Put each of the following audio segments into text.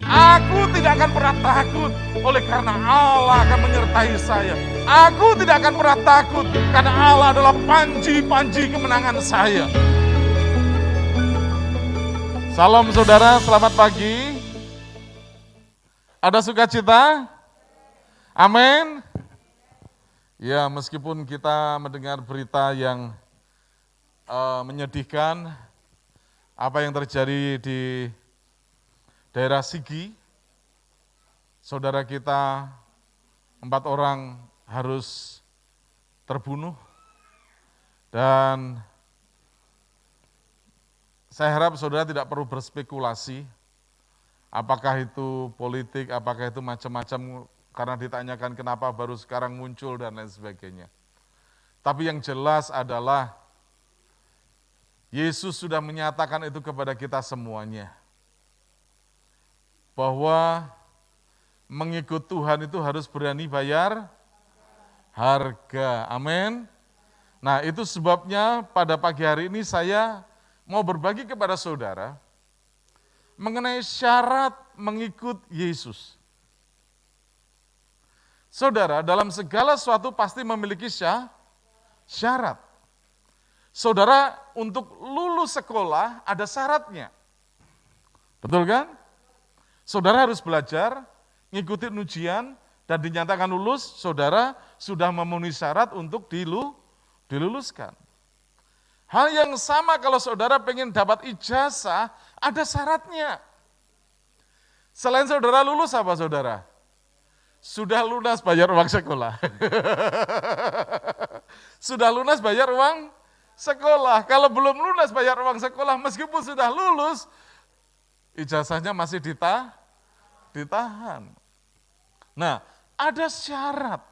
Aku tidak akan pernah takut oleh karena Allah akan menyertai saya. Aku tidak akan pernah takut karena Allah adalah panji-panji kemenangan saya. Salam saudara, selamat pagi. Ada sukacita? Amin. Ya, meskipun kita mendengar berita yang menyedihkan, apa yang terjadi di daerah Sigi, saudara kita 4 orang harus terbunuh, dan saya harap saudara tidak perlu berspekulasi, apakah itu politik, apakah itu macam-macam, karena ditanyakan kenapa baru sekarang muncul dan lain sebagainya. Tapi yang jelas adalah Yesus sudah menyatakan itu kepada kita semuanya, bahwa mengikut Tuhan itu harus berani bayar harga. Amin. Nah, itu sebabnya pada pagi hari ini saya mau berbagi kepada saudara mengenai syarat mengikut Yesus. Saudara, dalam segala sesuatu pasti memiliki syarat. Saudara, untuk lulus sekolah ada syaratnya. Betul kan? Saudara harus belajar, ngikutin ujian, dan dinyatakan lulus, saudara sudah memenuhi syarat untuk diluluskan. Hal yang sama kalau saudara pengen dapat ijazah, ada syaratnya. Selain saudara lulus apa saudara? Sudah lunas bayar uang sekolah. Sudah lunas bayar uang sekolah. Kalau belum lunas bayar uang sekolah, meskipun sudah lulus, ijazahnya masih ditahan. Nah, ada syarat.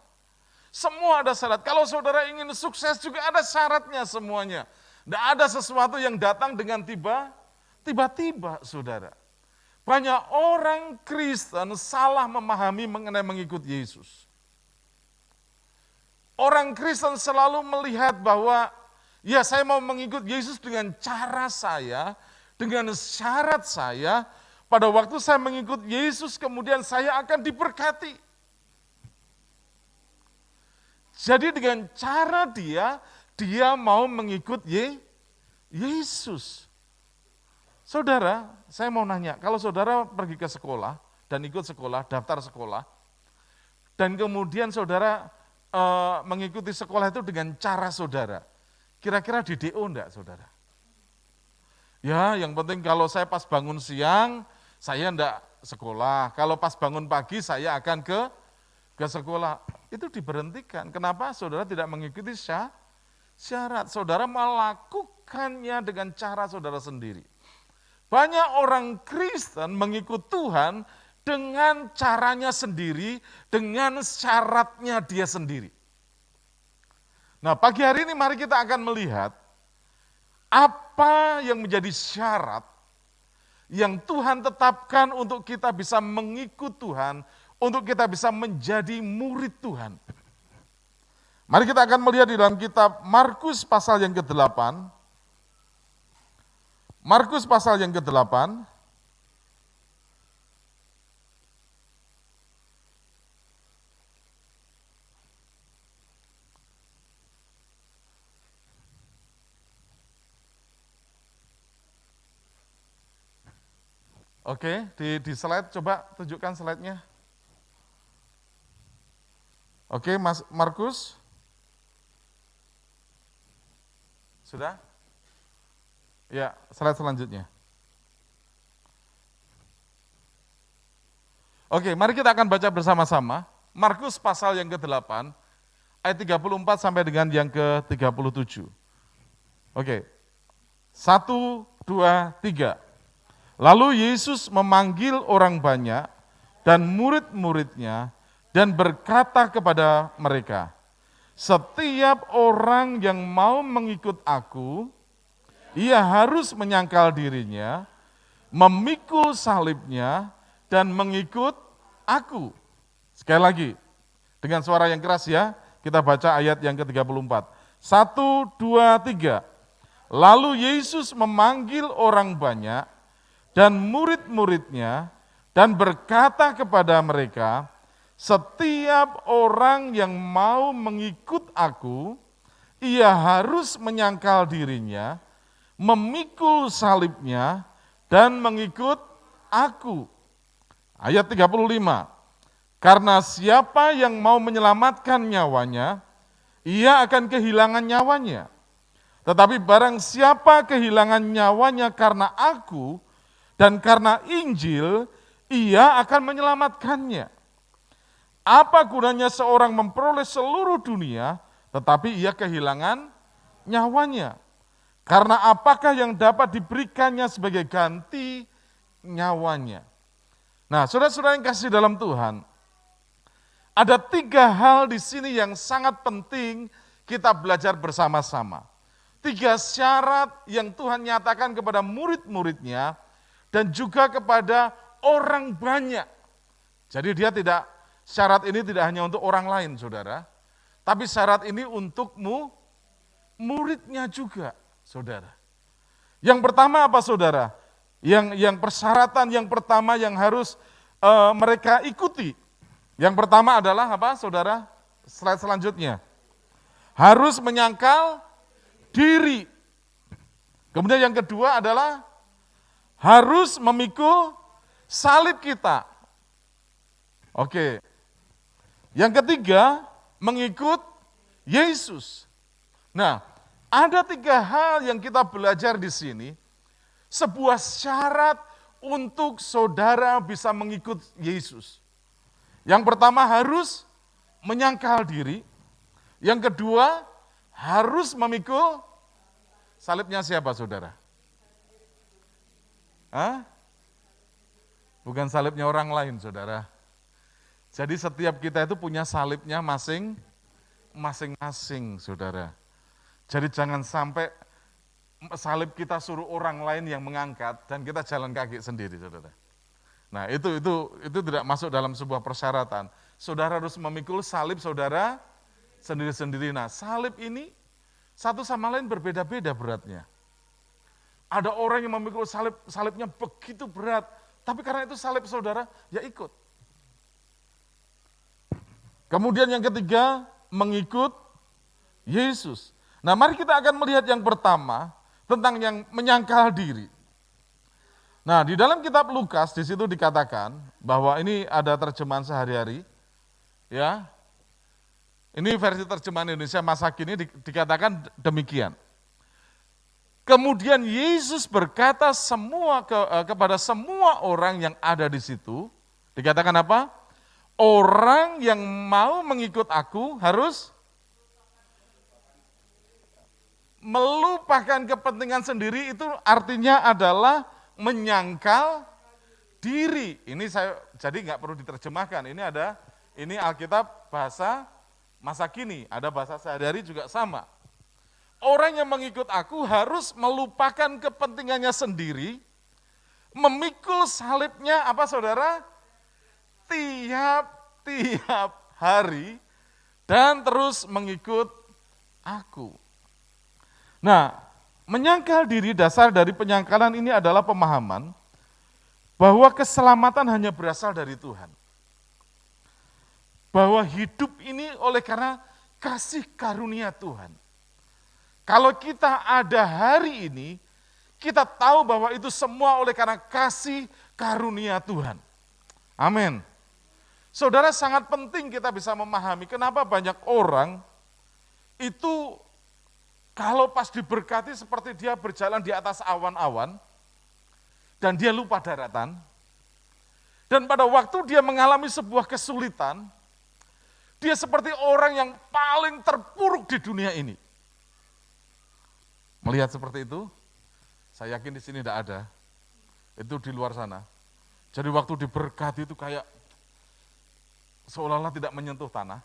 Semua ada syarat. Kalau saudara ingin sukses juga ada syaratnya semuanya. Tidak ada sesuatu yang datang dengan tiba-tiba, saudara. Banyak orang Kristen salah memahami mengenai mengikut Yesus. Orang Kristen selalu melihat bahwa, ya saya mau mengikut Yesus dengan cara saya, dengan syarat saya. Pada waktu saya mengikut Yesus, kemudian saya akan diberkati. Jadi dengan cara dia mau mengikut Yesus. Saudara, saya mau nanya, kalau saudara pergi ke sekolah dan ikut sekolah, daftar sekolah, dan kemudian saudara mengikuti sekolah itu dengan cara saudara, kira-kira di DO enggak saudara? Ya, yang penting kalau saya pas bangun siang, saya enggak sekolah. Kalau pas bangun pagi, saya akan ke sekolah. Itu diberhentikan. Kenapa? Saudara tidak mengikuti syarat. Saudara melakukannya dengan cara saudara sendiri. Banyak orang Kristen mengikut Tuhan dengan caranya sendiri, dengan syaratnya dia sendiri. Nah, pagi hari ini mari kita akan melihat apa yang menjadi syarat yang Tuhan tetapkan untuk kita bisa mengikut Tuhan, untuk kita bisa menjadi murid Tuhan. Mari kita akan melihat di dalam kitab Markus pasal yang ke-8. Markus pasal yang ke-8. Oke, di slide, coba tunjukkan slide-nya. Oke, Mas Markus. Sudah? Ya, slide selanjutnya. Oke, mari kita akan baca bersama-sama. Markus pasal yang ke-8, ayat 34 sampai dengan yang ke-37. Oke, 1, 2, 3. Lalu Yesus memanggil orang banyak dan murid-muridnya dan berkata kepada mereka, setiap orang yang mau mengikut aku, ia harus menyangkal dirinya, memikul salibnya, dan mengikut aku. Sekali lagi, dengan suara yang keras ya, kita baca ayat yang ke-34. 1, 2, 3. Lalu Yesus memanggil orang banyak dan murid-muridnya dan berkata kepada mereka, setiap orang yang mau mengikut aku, ia harus menyangkal dirinya, memikul salibnya, dan mengikut aku. Ayat 35, karena siapa yang mau menyelamatkan nyawanya, ia akan kehilangan nyawanya. Tetapi barang siapa kehilangan nyawanya karena aku dan karena Injil, ia akan menyelamatkannya. Apa gunanya seorang memperoleh seluruh dunia, tetapi ia kehilangan nyawanya? Karena apakah yang dapat diberikannya sebagai ganti nyawanya? Nah, saudara-saudara yang kasih dalam Tuhan, ada 3 hal di sini yang sangat penting kita belajar bersama-sama. 3 syarat yang Tuhan nyatakan kepada murid-muridnya dan juga kepada orang banyak. Jadi syarat ini tidak hanya untuk orang lain, saudara, tapi syarat ini untukmu, muridnya juga, saudara. Yang pertama apa, saudara? Yang persyaratan yang pertama yang harus mereka ikuti. Yang pertama adalah apa, saudara? Slide selanjutnya. Harus menyangkal diri. Kemudian yang kedua adalah harus memikul salib kita. Oke. Yang ketiga, mengikut Yesus. Nah, ada 3 hal yang kita belajar di sini. Sebuah syarat untuk saudara bisa mengikut Yesus. Yang pertama harus menyangkal diri. Yang kedua harus memikul salibnya siapa, saudara? Hah? Bukan salibnya orang lain, saudara. Jadi setiap kita itu punya salibnya masing-masing, saudara. Jadi jangan sampai salib kita suruh orang lain yang mengangkat dan kita jalan kaki sendiri, saudara. Nah, itu tidak masuk dalam sebuah persyaratan. Saudara harus memikul salib saudara sendiri-sendiri. Nah, salib ini satu sama lain berbeda-beda beratnya. Ada orang yang memikul salibnya begitu berat, tapi karena itu salib saudara, ya ikut. Kemudian yang ketiga, mengikut Yesus. Nah, mari kita akan melihat yang pertama tentang yang menyangkal diri. Nah, di dalam kitab Lukas di situ dikatakan bahwa ini ada terjemahan sehari-hari, ya. Ini versi terjemahan Indonesia masa kini dikatakan demikian. Kemudian Yesus berkata kepada semua orang yang ada di situ, dikatakan apa? Orang yang mau mengikut aku harus melupakan kepentingan sendiri, itu artinya adalah menyangkal diri. Ini jadi nggak perlu diterjemahkan. Ini Alkitab bahasa masa kini, ada bahasa sehari-hari juga sama. Orang yang mengikut aku harus melupakan kepentingannya sendiri, memikul salibnya apa, saudara? Tiap hari dan terus mengikut aku. Nah, menyangkal diri, dasar dari penyangkalan ini adalah pemahaman bahwa keselamatan hanya berasal dari Tuhan. Bahwa hidup ini oleh karena kasih karunia Tuhan. Kalau kita ada hari ini, kita tahu bahwa itu semua oleh karena kasih karunia Tuhan. Amin. Saudara, sangat penting kita bisa memahami kenapa banyak orang itu kalau pas diberkati seperti dia berjalan di atas awan-awan dan dia lupa daratan. Dan pada waktu dia mengalami sebuah kesulitan, dia seperti orang yang paling terpuruk di dunia ini. Melihat seperti itu, saya yakin di sini tidak ada. Itu di luar sana. Jadi waktu diberkati itu kayak seolah-olah tidak menyentuh tanah.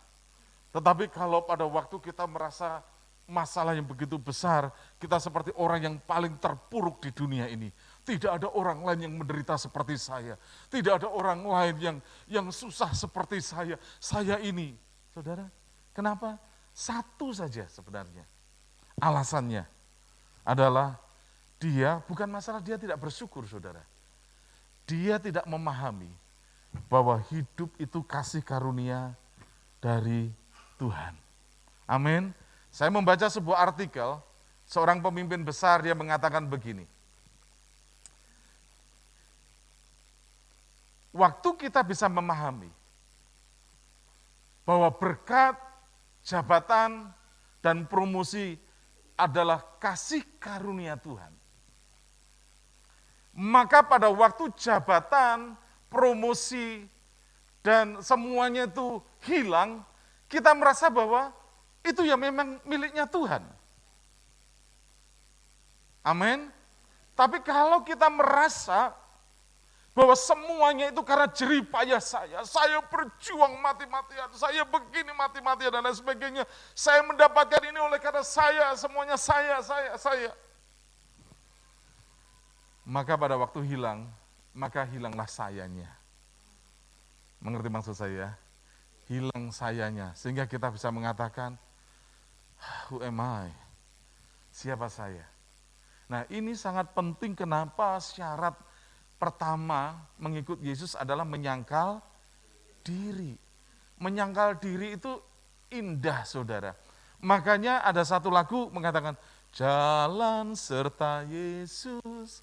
Tetapi kalau pada waktu kita merasa masalah yang begitu besar, kita seperti orang yang paling terpuruk di dunia ini. Tidak ada orang lain yang menderita seperti saya. Tidak ada orang lain yang susah seperti saya. Saya ini. Saudara, kenapa? Satu saja sebenarnya. Alasannya adalah bukan masalah dia tidak bersyukur, saudara. dia tidak memahami bahwa hidup itu kasih karunia dari Tuhan. Amin. Saya membaca sebuah artikel, seorang pemimpin besar dia mengatakan begini. Waktu kita bisa memahami bahwa berkat, jabatan, dan promosi adalah kasih karunia Tuhan. Maka pada waktu jabatan, promosi, dan semuanya itu hilang, kita merasa bahwa itu ya memang miliknya Tuhan. Amin. Tapi kalau kita merasa bahwa semuanya itu karena jerih payah saya berjuang mati-matian, saya begini mati-matian dan lain sebagainya, saya mendapatkan ini oleh karena saya, semuanya saya. Maka pada waktu hilang, maka hilanglah sayanya. Mengerti maksud saya? Hilang sayanya, sehingga kita bisa mengatakan, who am I? Siapa saya? Nah ini sangat penting, kenapa syarat pertama mengikut Yesus adalah menyangkal diri. Menyangkal diri itu indah, saudara. Makanya ada satu lagu mengatakan, jalan serta Yesus,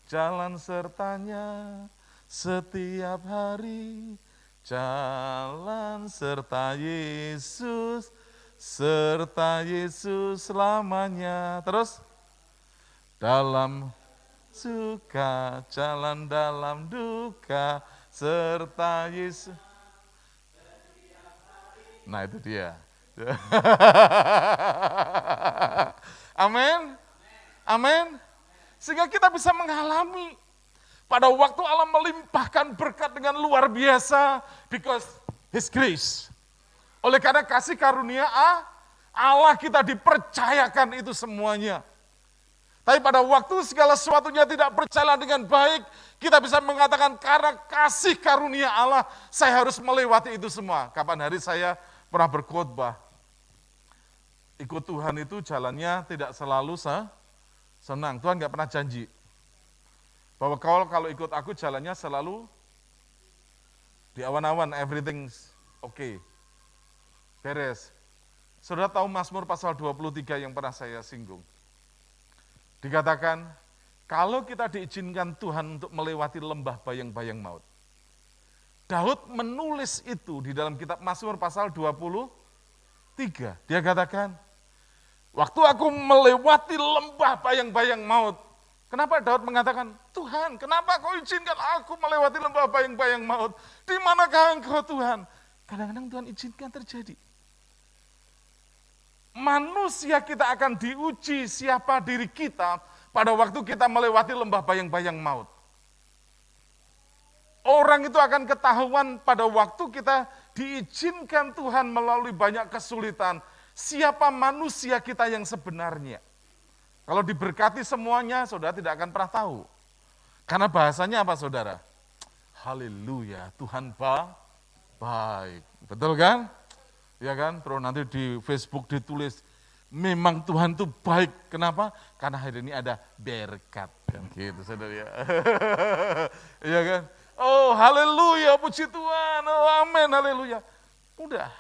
jalan sertanya setiap hari. Jalan serta Yesus selamanya. Terus, dalam suka, jalan dalam duka, serta Yesus. Nah itu dia. Amin. Amin. Sehingga kita bisa mengalami pada waktu Allah melimpahkan berkat dengan luar biasa, because His grace. Oleh karena kasih karunia Allah kita dipercayakan itu semuanya. Tapi pada waktu segala sesuatunya tidak berjalan dengan baik, kita bisa mengatakan karena kasih karunia Allah, saya harus melewati itu semua. Kapan hari saya pernah berkhotbah, ikut Tuhan itu jalannya tidak selalu senang. Tuhan gak pernah janji bahwa kalau ikut aku jalannya selalu di awan-awan, everything's okay, beres. Saudara tahu Mazmur pasal 23 yang pernah saya singgung. Dikatakan, kalau kita diizinkan Tuhan untuk melewati lembah bayang-bayang maut. Daud menulis itu di dalam kitab Mazmur pasal 23. Dia katakan, waktu aku melewati lembah bayang-bayang maut. Kenapa Daud mengatakan, Tuhan, kenapa kau izinkan aku melewati lembah bayang-bayang maut? Di manakah engkau Tuhan? Kadang-kadang Tuhan izinkan terjadi. Manusia kita akan diuji siapa diri kita pada waktu kita melewati lembah bayang-bayang maut. Orang itu akan ketahuan pada waktu kita diizinkan Tuhan melalui banyak kesulitan, siapa manusia kita yang sebenarnya. Kalau diberkati semuanya, saudara tidak akan pernah tahu. Karena bahasanya apa saudara? Haleluya, Tuhan baik. Betul kan? Ya kan, terus nanti di Facebook ditulis, memang Tuhan itu baik. Kenapa? Karena hari ini ada berkat. Kan gitu, saudara ya. Iya kan? Oh, haleluya, puji Tuhan. Oh, amin, haleluya. Udah.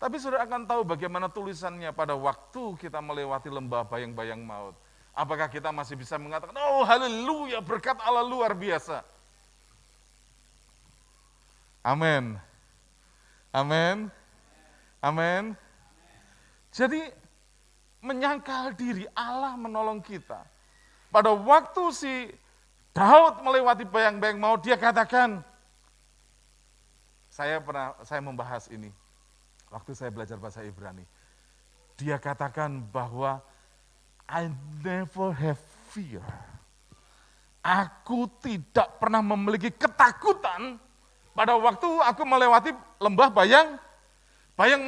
Tapi saudara akan tahu bagaimana tulisannya pada waktu kita melewati lembah bayang-bayang maut. Apakah kita masih bisa mengatakan, oh haleluya, berkat Allah luar biasa. Amin. Amin. Amin. Jadi menyangkal diri, Allah menolong kita. Pada waktu si Daud melewati bayang-bayang maut, dia katakan, saya membahas ini waktu saya belajar bahasa Ibrani. Dia katakan bahwa I never have fear. Aku tidak pernah memiliki ketakutan pada waktu aku melewati lembah bayang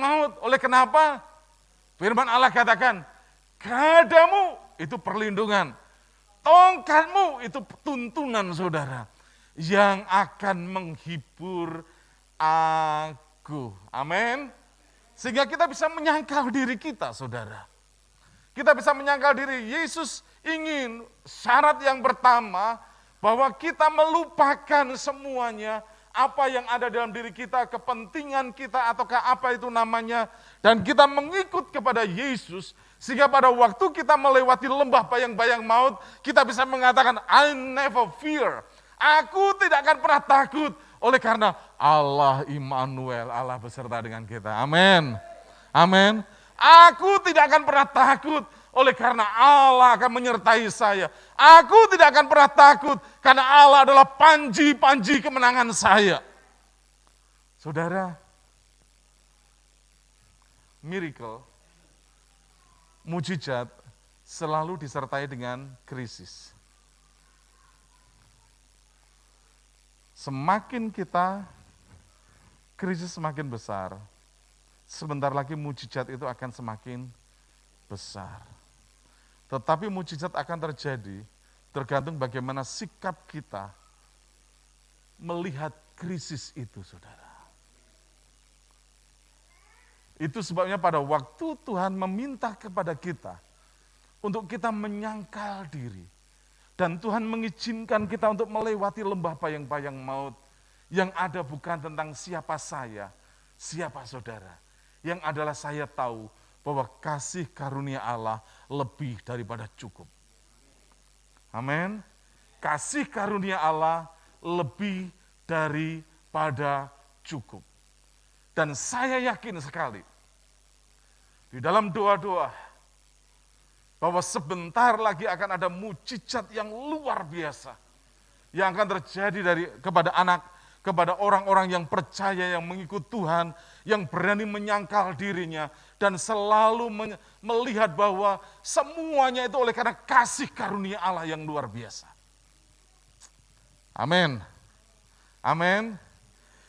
maut. Oleh kenapa? Firman Allah katakan, gadamu itu perlindungan, tongkatmu itu tuntunan saudara, yang akan menghibur aku. Amin. Sehingga kita bisa menyangkal diri kita saudara. Kita bisa menyangkal diri, Yesus ingin syarat yang pertama, Bahwa kita melupakan semuanya, apa yang ada dalam diri kita, kepentingan kita, ataukah apa itu namanya, dan kita mengikut kepada Yesus, sehingga pada waktu kita melewati lembah bayang-bayang maut, kita bisa mengatakan, I never fear. Aku tidak akan pernah takut, oleh karena Allah Immanuel, Allah beserta dengan kita. Amin. Amin. Aku tidak akan pernah takut, oleh karena Allah akan menyertai saya. Aku tidak akan pernah takut, karena Allah adalah panji-panji kemenangan saya. Saudara, miracle, mujizat selalu disertai dengan krisis. Semakin kita krisis semakin besar, sebentar lagi mujizat itu akan semakin besar. Tetapi mujizat akan terjadi tergantung bagaimana sikap kita melihat krisis itu, saudara. Itu sebabnya pada waktu Tuhan meminta kepada kita untuk kita menyangkal diri, dan Tuhan mengizinkan kita untuk melewati lembah bayang-bayang maut, yang ada bukan tentang siapa saya, siapa saudara, yang adalah saya tahu bahwa kasih karunia Allah lebih daripada cukup. Amin. Kasih karunia Allah lebih daripada cukup. Dan saya yakin sekali, di dalam doa-doa, bahwa sebentar lagi akan ada mujizat yang luar biasa, yang akan terjadi kepada orang-orang yang percaya, yang mengikut Tuhan, yang berani menyangkal dirinya, dan selalu melihat bahwa semuanya itu oleh karena kasih karunia Allah yang luar biasa. Amin. Amin.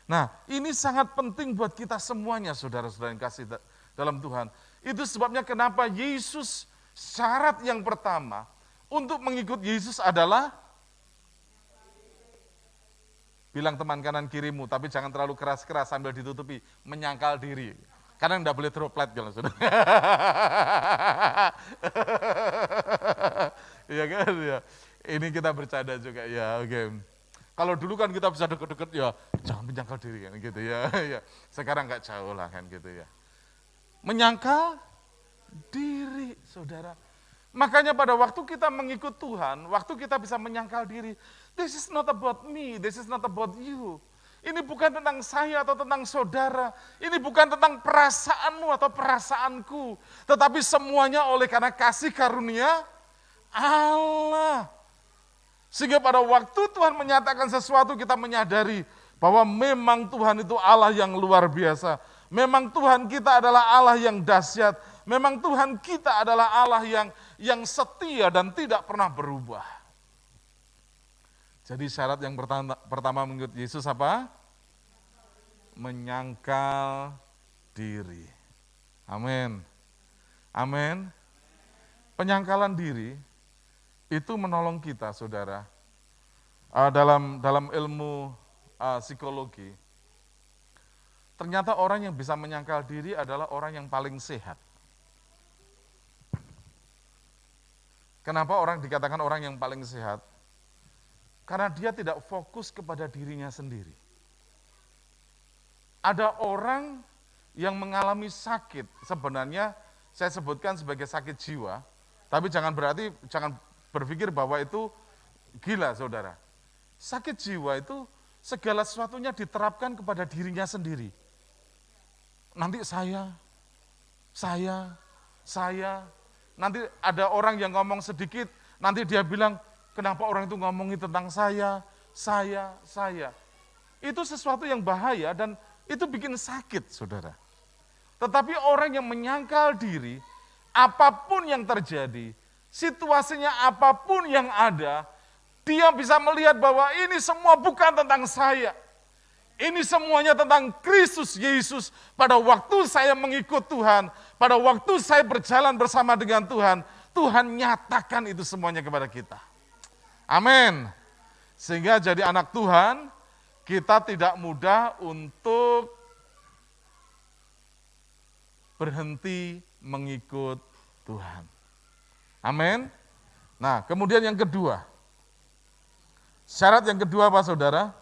Nah, ini sangat penting buat kita semuanya, saudara-saudara yang kasih dalam Tuhan. Itu sebabnya kenapa Yesus, syarat yang pertama untuk mengikut Yesus adalah, bilang teman kanan kirimu, tapi jangan terlalu keras-keras sambil ditutupi, menyangkal diri. Karena enggak boleh droplet kalau sudah. Iya kan ya. Ini kita bercanda juga ya, oke. Kalau dulu kan kita bisa deket-deket ya, jangan menyangkal diri kan gitu ya. Sekarang enggak jauh lah kan gitu ya. Menyangkal diri, saudara. Makanya pada waktu kita mengikut Tuhan, waktu kita bisa menyangkal diri, this is not about me, this is not about you. Ini bukan tentang saya atau tentang saudara. Ini bukan tentang perasaanmu atau perasaanku. Tetapi semuanya oleh karena kasih karunia Allah. Sehingga pada waktu Tuhan menyatakan sesuatu, kita menyadari bahwa memang Tuhan itu Allah yang luar biasa. Memang Tuhan kita adalah Allah yang dahsyat. Memang Tuhan kita adalah Allah yang setia dan tidak pernah berubah. Jadi syarat yang pertama mengikut Yesus apa? Menyangkal diri. Amin. Amin. Penyangkalan diri itu menolong kita, saudara. Dalam ilmu psikologi, ternyata orang yang bisa menyangkal diri adalah orang yang paling sehat. Kenapa orang dikatakan orang yang paling sehat? Karena dia tidak fokus kepada dirinya sendiri. Ada orang yang mengalami sakit, sebenarnya saya sebutkan sebagai sakit jiwa, tapi jangan berpikir bahwa itu gila, saudara. Sakit jiwa itu segala sesuatunya diterapkan kepada dirinya sendiri. Nanti saya, nanti ada orang yang ngomong sedikit, nanti dia bilang, kenapa orang itu ngomongin tentang saya. Itu sesuatu yang bahaya dan itu bikin sakit, saudara. Tetapi orang yang menyangkal diri, apapun yang terjadi, situasinya apapun yang ada, dia bisa melihat bahwa ini semua bukan tentang saya. Ini semuanya tentang Kristus Yesus. Pada waktu saya mengikut Tuhan, pada waktu saya berjalan bersama dengan Tuhan, Tuhan nyatakan itu semuanya kepada kita. Amin. Sehingga jadi anak Tuhan, kita tidak mudah untuk berhenti mengikut Tuhan. Amin. Nah, kemudian yang kedua, Syarat yang kedua apa saudara?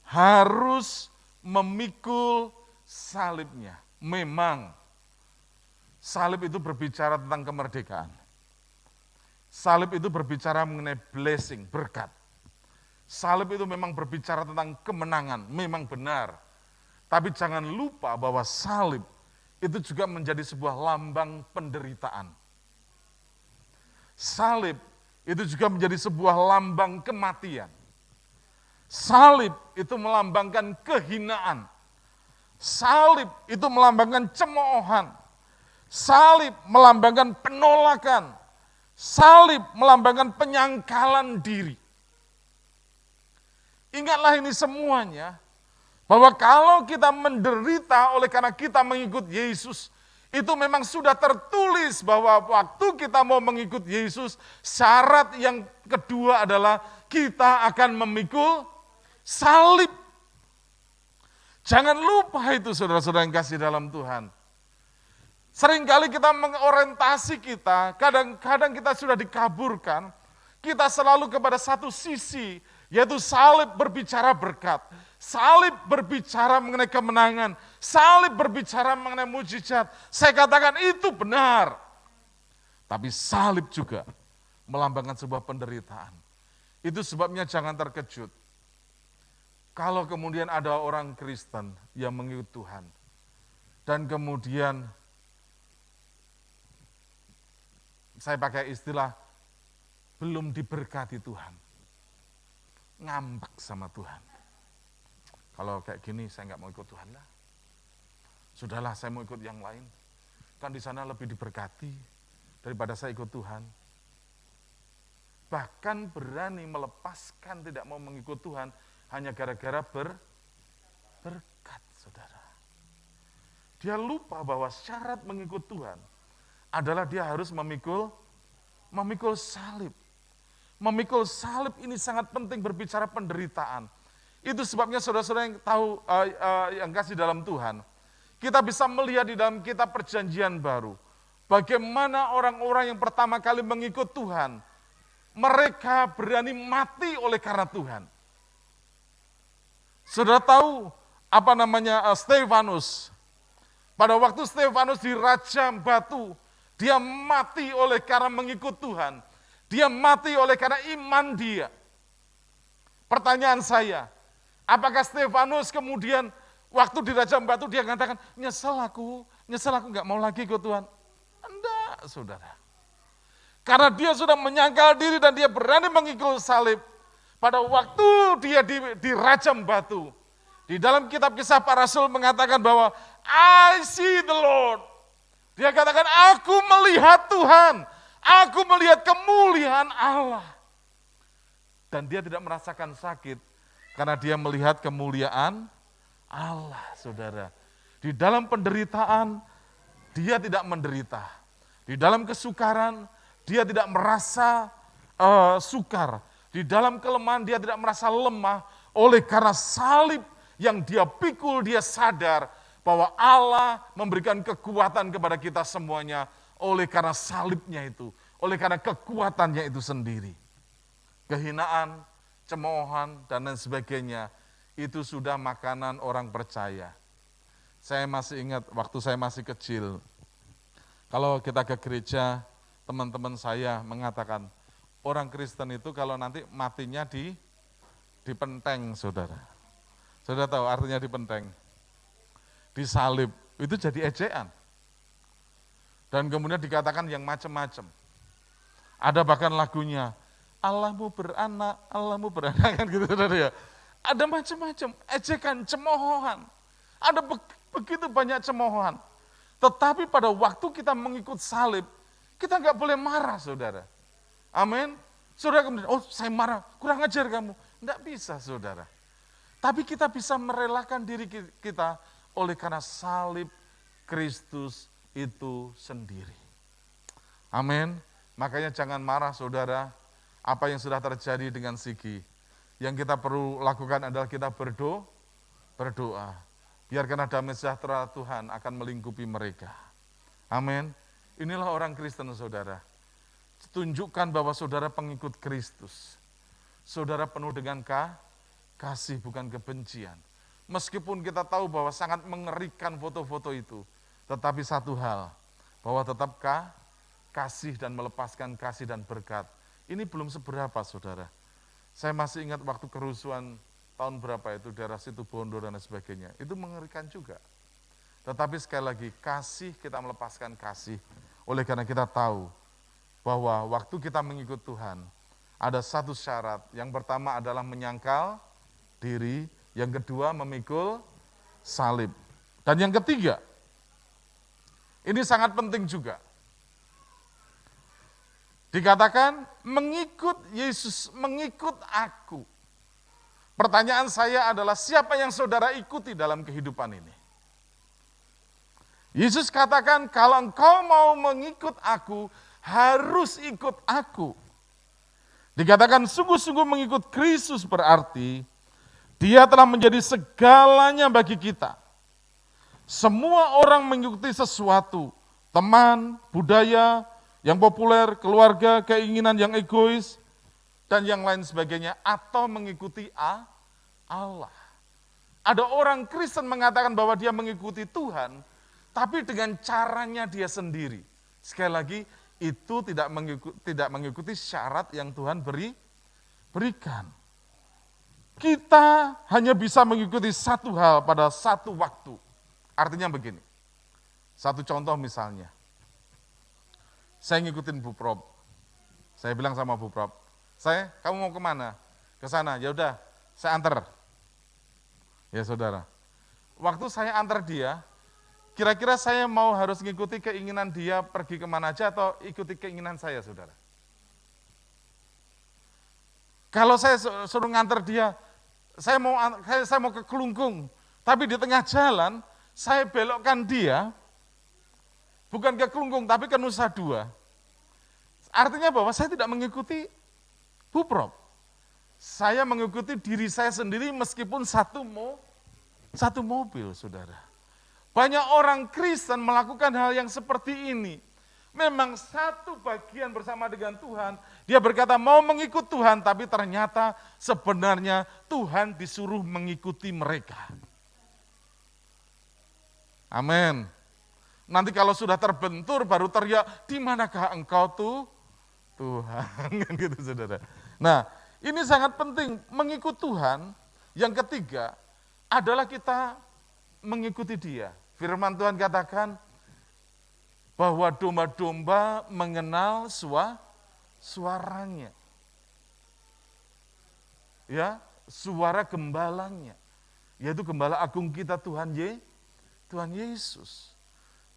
Harus memikul salibnya. Memang salib itu berbicara tentang kemerdekaan. Salib itu berbicara mengenai blessing, berkat. Salib itu memang berbicara tentang kemenangan, memang benar. Tapi jangan lupa bahwa salib itu juga menjadi sebuah lambang penderitaan. Salib itu juga menjadi sebuah lambang kematian. Salib itu melambangkan kehinaan. Salib itu melambangkan cemoohan. Salib melambangkan penolakan. Salib melambangkan penyangkalan diri. Ingatlah ini semuanya, bahwa kalau kita menderita oleh karena kita mengikut Yesus, itu memang sudah tertulis bahwa waktu kita mau mengikut Yesus, syarat yang kedua adalah kita akan memikul salib. Jangan lupa itu saudara-saudara yang kasih dalam Tuhan. Seringkali kita mengorientasi kita, kadang-kadang kita sudah dikaburkan, kita selalu kepada satu sisi, yaitu salib berbicara berkat, salib berbicara mengenai kemenangan, salib berbicara mengenai mujizat. Saya katakan itu benar. Tapi salib juga melambangkan sebuah penderitaan. Itu sebabnya jangan terkejut. Kalau kemudian ada orang Kristen yang mengikut Tuhan, dan kemudian saya pakai istilah belum diberkati Tuhan, ngambek sama Tuhan. Kalau kayak gini saya nggak mau ikut Tuhan lah. Sudahlah saya mau ikut yang lain. Kan di sana lebih diberkati daripada saya ikut Tuhan. Bahkan berani melepaskan tidak mau mengikut Tuhan hanya gara-gara berkat, saudara. Dia lupa bahwa syarat mengikut Tuhan adalah dia harus memikul salib. Memikul salib ini sangat penting berbicara penderitaan. Itu sebabnya saudara-saudara yang tahu, yang kasih dalam Tuhan, kita bisa melihat di dalam kitab Perjanjian Baru, bagaimana orang-orang yang pertama kali mengikut Tuhan, mereka berani mati oleh karena Tuhan. Saudara tahu apa namanya Stefanus? Pada waktu Stefanus dirajam batu, dia mati oleh karena mengikut Tuhan. Dia mati oleh karena iman dia. Pertanyaan saya, apakah Stefanus kemudian waktu dirajam batu dia mengatakan, nyesel aku nggak mau lagi ikut Tuhan? Enggak, saudara. Karena dia sudah menyangkal diri dan dia berani mengikut salib. Pada waktu dia dirajam batu, di dalam kitab Kisah Para Rasul mengatakan bahwa I see the Lord. Dia katakan, aku melihat Tuhan, aku melihat kemuliaan Allah. Dan dia tidak merasakan sakit, karena dia melihat kemuliaan Allah, saudara. Di dalam penderitaan, dia tidak menderita. Di dalam kesukaran, dia tidak merasa sukar. Di dalam kelemahan, dia tidak merasa lemah. Oleh karena salib yang dia pikul, dia sadar bahwa Allah memberikan kekuatan kepada kita semuanya oleh karena salibnya itu, oleh karena kekuatannya itu sendiri. Kehinaan, cemoohan, dan lain sebagainya, itu sudah makanan orang percaya. Saya masih ingat waktu saya masih kecil, kalau kita ke gereja, teman-teman saya mengatakan, orang Kristen itu kalau nanti matinya di penteng, saudara. Saudara tahu artinya di penteng? Disalib, itu jadi ejaan. Dan kemudian dikatakan yang macam-macam. Ada bahkan lagunya, Allahmu beranak kan gitu, saudara ya. Ada macam-macam, ejekan, cemoohan. Ada begitu banyak cemoohan. Tetapi pada waktu kita mengikut salib, kita nggak boleh marah, saudara. Amin. Saudara kemudian, oh saya marah, kurang ajar kamu. Nggak bisa, saudara. Tapi kita bisa merelakan diri kita oleh karena salib Kristus itu sendiri. Amin. Makanya jangan marah, saudara. Apa yang sudah terjadi dengan Sigi. Yang kita perlu lakukan adalah kita berdoa. Biar karena damai sejahtera Tuhan akan melingkupi mereka. Amin. Inilah orang Kristen, saudara. tunjukkan bahwa saudara pengikut Kristus. Saudara penuh dengan kasih, bukan kebencian. Meskipun kita tahu bahwa sangat mengerikan foto-foto itu, tetapi satu hal, bahwa tetap kasih dan melepaskan kasih dan berkat. Ini belum seberapa, saudara. Saya masih ingat waktu kerusuhan tahun berapa itu, daerah situ Bondo dan sebagainya. Itu mengerikan juga. Tetapi sekali lagi, kasih, kita melepaskan kasih. Oleh karena kita tahu bahwa waktu kita mengikut Tuhan, ada satu syarat. Yang pertama adalah menyangkal diri, yang kedua memikul salib. Dan yang ketiga, ini sangat penting juga. Dikatakan mengikut Yesus, mengikut aku. Pertanyaan saya adalah siapa yang saudara ikuti dalam kehidupan ini? Yesus katakan kalau engkau mau mengikut aku, harus ikut aku. Dikatakan sungguh-sungguh mengikut Kristus berarti dia telah menjadi segalanya bagi kita. Semua orang mengikuti sesuatu, teman, budaya, yang populer, keluarga, keinginan yang egois, dan yang lain sebagainya, atau mengikuti Allah. Ada orang Kristen mengatakan bahwa dia mengikuti Tuhan, tapi dengan caranya dia sendiri. Sekali lagi, itu tidak mengikuti syarat yang Tuhan berikan. Kita hanya bisa mengikuti satu hal pada satu waktu. Artinya begini, satu contoh misalnya, saya ngikutin Bu Prop. Saya bilang sama Bu Prop, kamu mau kemana? Ke sana, ya udah, saya antar. Ya saudara, waktu saya antar dia, kira-kira saya mau harus mengikuti keinginan dia pergi kemana aja atau ikuti keinginan saya, saudara? Kalau saya suruh nganter dia, saya mau ke Kelungkung, tapi di tengah jalan saya belokkan dia, bukan ke Kelungkung tapi ke Nusa Dua. Artinya bahwa saya tidak mengikuti Bu Prop. Saya mengikuti diri saya sendiri meskipun satu mobil, saudara. Banyak orang Kristen melakukan hal yang seperti ini. Memang satu bagian bersama dengan Tuhan, dia berkata mau mengikut Tuhan, tapi ternyata sebenarnya Tuhan disuruh mengikuti mereka. Amin. Nanti kalau sudah terbentur baru teriak, di manakah engkau Tuhan, kan gitu saudara. Nah, ini sangat penting, mengikut Tuhan. Yang ketiga adalah kita mengikuti dia. Firman Tuhan katakan bahwa domba-domba mengenal suaranya. Ya, suara gembalanya. Yaitu gembala agung kita Tuhan Yesus.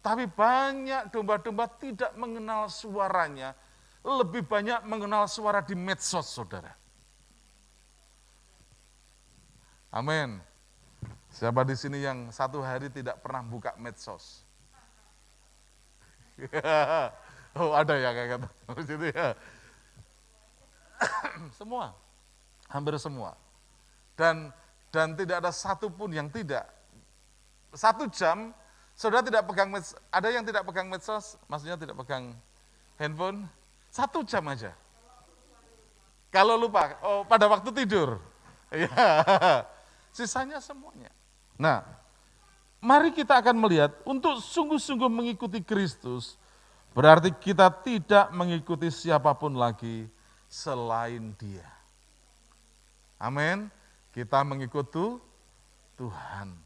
Tapi banyak domba-domba tidak mengenal suaranya, lebih banyak mengenal suara di medsos, saudara. Amin. Siapa di sini yang satu hari tidak pernah buka medsos? Oh ada ya kayak gitu ya. Semua, hampir semua. Dan tidak ada satupun yang tidak. 1 jam, saudara tidak pegang medsos. Ada yang tidak pegang medsos, maksudnya tidak pegang handphone? 1 jam aja. Kalau lupa, pada waktu tidur. Ya, sisanya semuanya. Nah, mari kita akan melihat untuk sungguh-sungguh mengikuti Kristus, berarti kita tidak mengikuti siapapun lagi selain Dia. Amin. Kita mengikut Tuhan.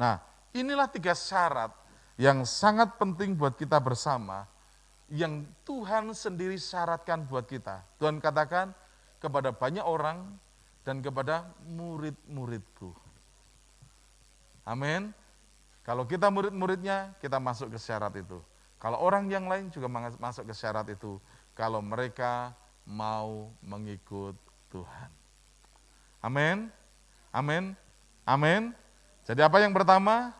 Nah, inilah 3 syarat yang sangat penting buat kita bersama, yang Tuhan sendiri syaratkan buat kita. Tuhan katakan kepada banyak orang dan kepada murid-muridku. Amin. Kalau kita murid-muridnya, kita masuk ke syarat itu. Kalau orang yang lain juga masuk ke syarat itu, kalau mereka mau mengikut Tuhan. Amin. Amin. Amin. Jadi apa yang pertama?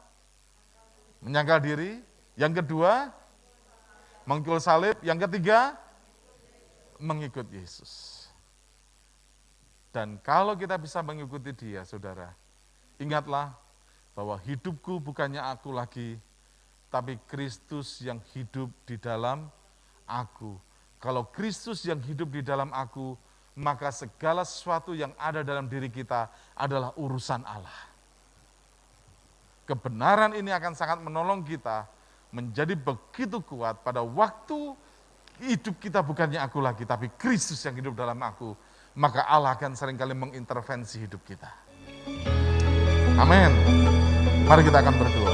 Menyangkal diri. Yang kedua, mengikul salib. Yang ketiga, mengikut Yesus. Dan kalau kita bisa mengikuti Dia, saudara, ingatlah bahwa hidupku bukannya aku lagi, tapi Kristus yang hidup di dalam aku. Kalau Kristus yang hidup di dalam aku, maka segala sesuatu yang ada dalam diri kita adalah urusan Allah. Kebenaran ini akan sangat menolong kita menjadi begitu kuat pada waktu hidup kita bukannya aku lagi, tapi Kristus yang hidup dalam aku. Maka Allah akan seringkali mengintervensi hidup kita. Amin. Mari kita akan berdoa.